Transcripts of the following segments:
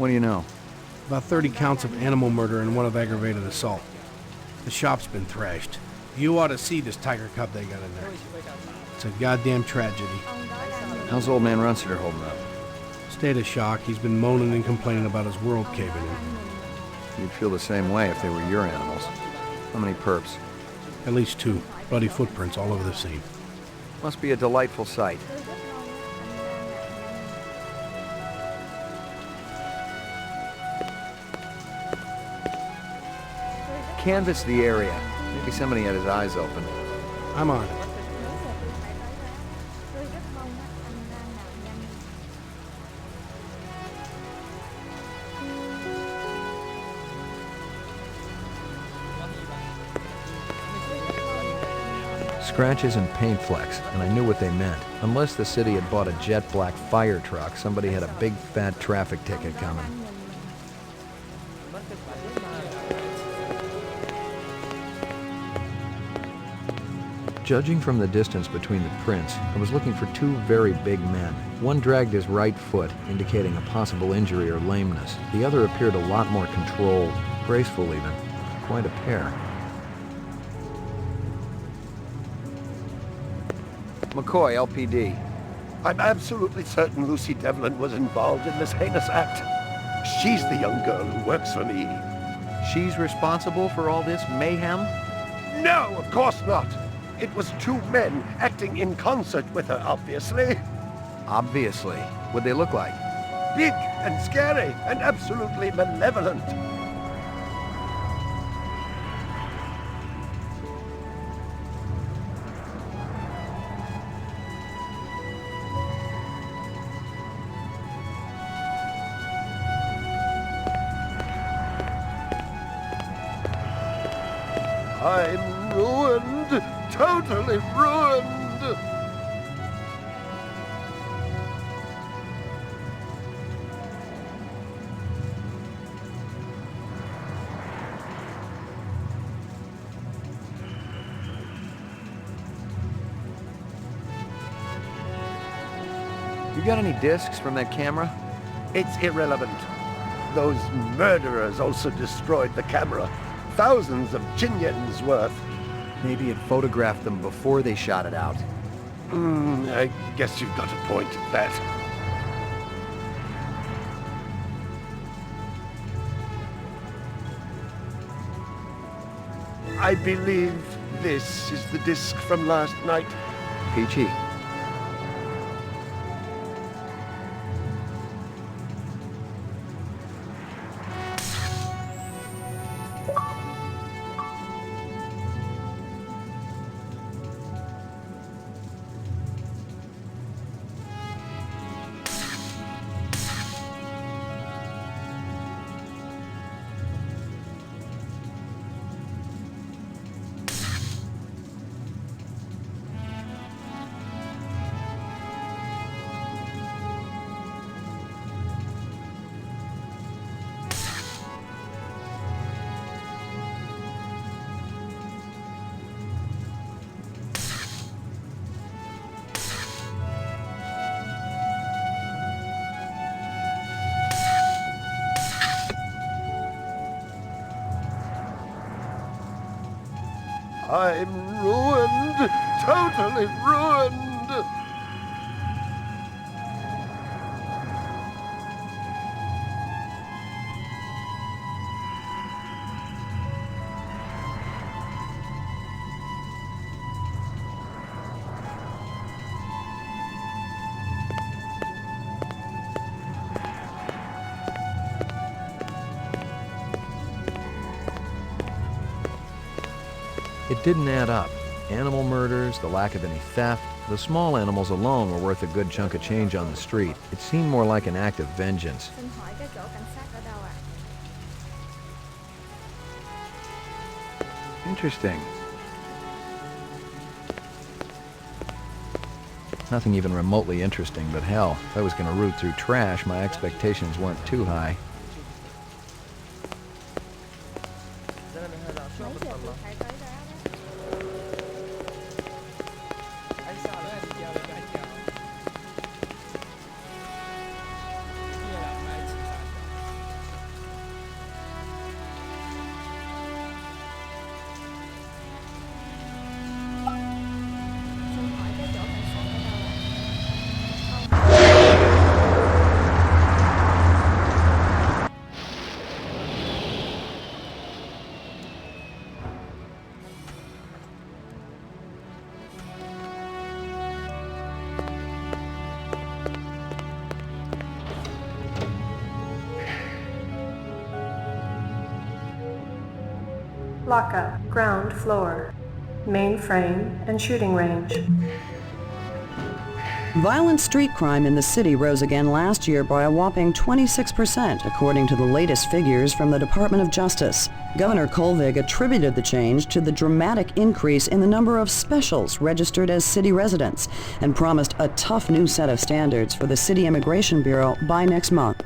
What do you know? About 30 counts of animal murder and one of aggravated assault. The shop's been thrashed. You ought to see this tiger cub they got in there. It's a goddamn tragedy. How's old man Runciter holding up? State of shock. He's been moaning and complaining about his world caving in. You'd feel the same way if they were your animals. How many perps? At least 2. Bloody footprints all over the scene. Must be a delightful sight. Canvass the area. Maybe somebody had his eyes open. I'm on it. Scratches and paint flecks, and I knew what they meant. Unless the city had bought a jet black fire truck, somebody had a big fat traffic ticket coming. Judging from the distance between the prints, I was looking for 2 very big men. One dragged his right foot, indicating a possible injury or lameness. The other appeared a lot more controlled, graceful even. Quite a pair. McCoy, LPD. I'm absolutely certain Lucy Devlin was involved in this heinous act. She's the young girl who works for me. She's responsible for all this mayhem? No, of course not. It was 2 men acting in concert with her, obviously. Obviously. What'd they look like? Big and scary and absolutely malevolent. I'm ruined, totally ruined. You got any discs from that camera? It's irrelevant. Those murderers also destroyed the camera. Thousands of Jinyens worth. Maybe it photographed them before they shot it out. I guess you've got a point at that. I believe this is the disc from last night. Peachy. I'm ruined, totally ruined. It didn't add up. Animal murders, the lack of any theft, the small animals alone were worth a good chunk of change on the street. It seemed more like an act of vengeance. Interesting. Nothing even remotely interesting, but hell, if I was going to root through trash, my expectations weren't too high. Lockup, ground floor. Mainframe and shooting range. Violent street crime in the city rose again last year by a whopping 26%, according to the latest figures from the Department of Justice. Governor Kolvig attributed the change to the dramatic increase in the number of specials registered as city residents and promised a tough new set of standards for the City Immigration Bureau by next month.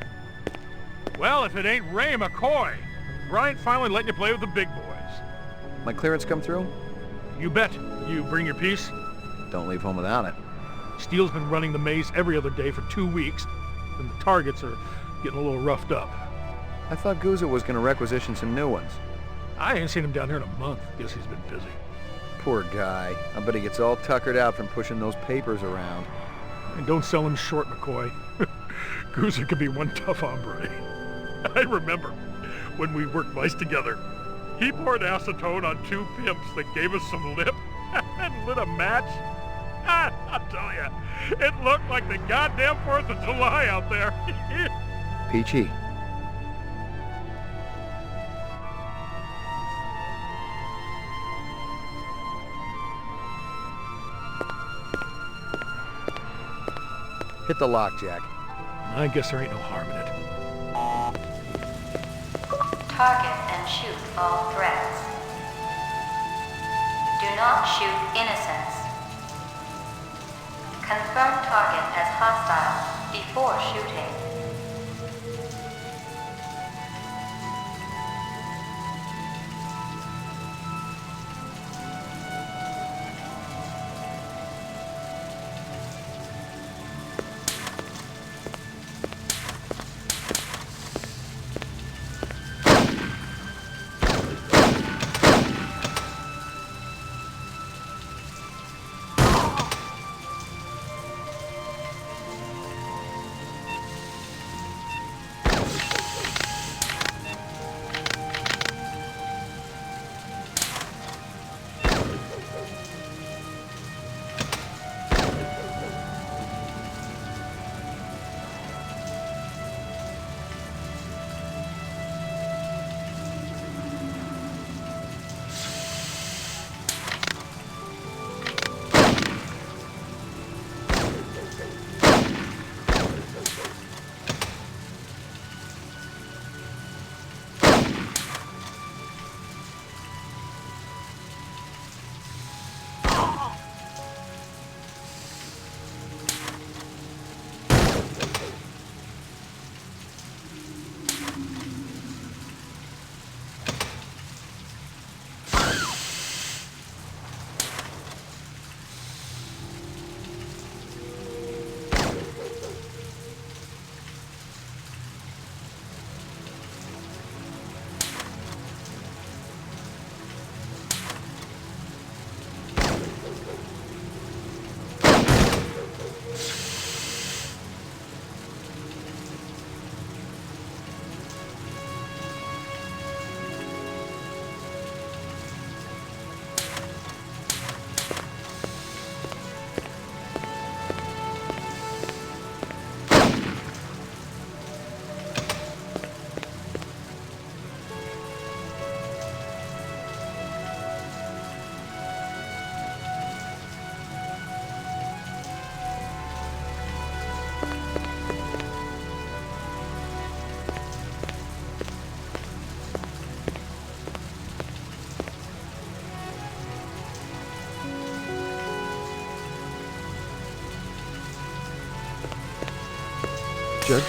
Well, if it ain't Ray McCoy, Bryant finally letting you play with the big boys. My clearance come through? You bet. You bring your piece? Don't leave home without it. Steele's been running the maze every other day for 2 weeks, and the targets are getting a little roughed up. I thought Guzzo was going to requisition some new ones. I ain't seen him down here in a month. Guess he's been busy. Poor guy. I bet he gets all tuckered out from pushing those papers around. And don't sell him short, McCoy. Guzzo could be one tough hombre. I remember when we worked mice together. He poured acetone on 2 pimps that gave us some lip and lit a match. I'll tell you, it looked like the goddamn 4th of July out there. Peachy. Hit the lock, Jack. I guess there ain't no harm in it. Target and shoot all threats. Do not shoot innocents. Confirm target as hostile before shooting.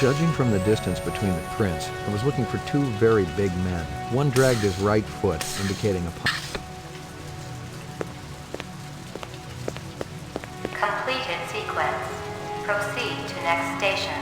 Judging from the distance between the prints, I was looking for 2 very big men. One dragged his right foot, indicating a... Completed sequence. Proceed to next station.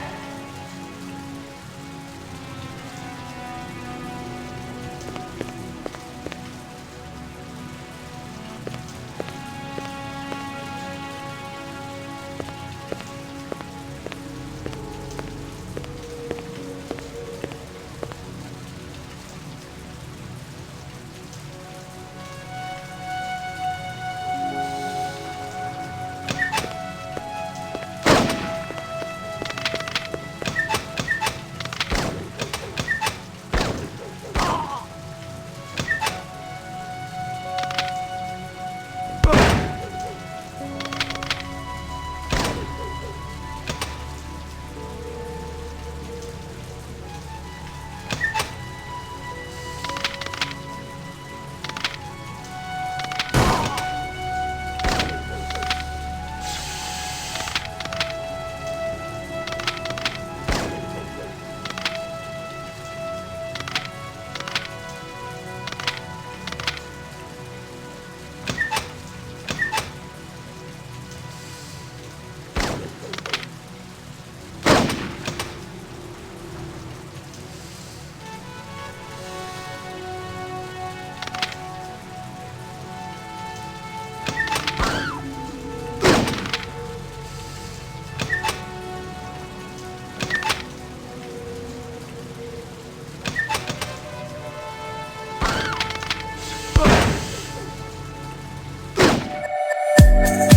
Bye.